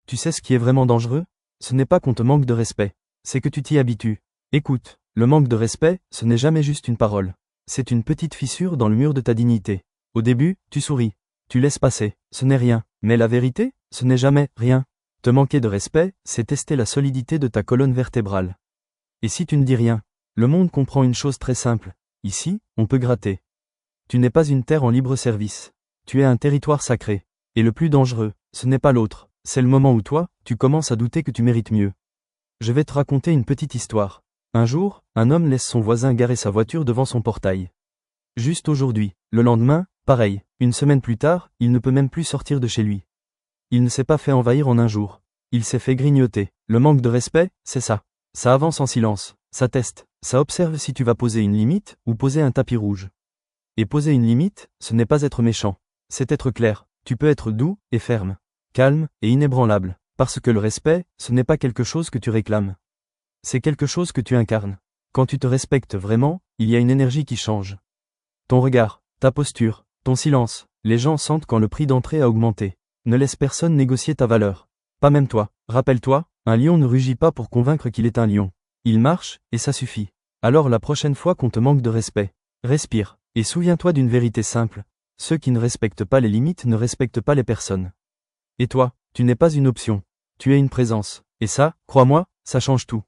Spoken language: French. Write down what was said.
Tu sais ce qui est vraiment dangereux? Ce n'est pas qu'on te manque de respect, c'est que tu t'y habitues. Écoute, le manque de respect, ce n'est jamais juste une parole. C'est une petite fissure dans le mur de ta dignité. Au début, tu souris. Tu laisses passer, ce n'est rien. Mais la vérité, ce n'est jamais rien. Te manquer de respect, c'est tester la solidité de ta colonne vertébrale. Et si tu ne dis rien? Le monde comprend une chose très simple. Ici, on peut gratter. Tu n'es pas une terre en libre service. Tu es un territoire sacré. Et le plus dangereux, ce n'est pas l'autre, c'est le moment où toi, tu commences à douter que tu mérites mieux. Je vais te raconter une petite histoire. Un jour, un homme laisse son voisin garer sa voiture devant son portail. Juste aujourd'hui, le lendemain, pareil, une semaine plus tard, il ne peut même plus sortir de chez lui. Il ne s'est pas fait envahir en un jour. Il s'est fait grignoter. Le manque de respect, c'est ça. Ça avance en silence, ça teste, ça observe si tu vas poser une limite ou poser un tapis rouge. Et poser une limite, ce n'est pas être méchant. C'est être clair. Tu peux être doux et ferme, calme et inébranlable, parce que le respect, ce n'est pas quelque chose que tu réclames. C'est quelque chose que tu incarnes. Quand tu te respectes vraiment, il y a une énergie qui change. Ton regard, ta posture, ton silence, les gens sentent quand le prix d'entrée a augmenté. Ne laisse personne négocier ta valeur. Pas même toi. Rappelle-toi, un lion ne rugit pas pour convaincre qu'il est un lion. Il marche, et ça suffit. Alors la prochaine fois qu'on te manque de respect, respire, et souviens-toi d'une vérité simple. Ceux qui ne respectent pas les limites ne respectent pas les personnes. Et toi, tu n'es pas une option. Tu es une présence. Et ça, crois-moi, ça change tout.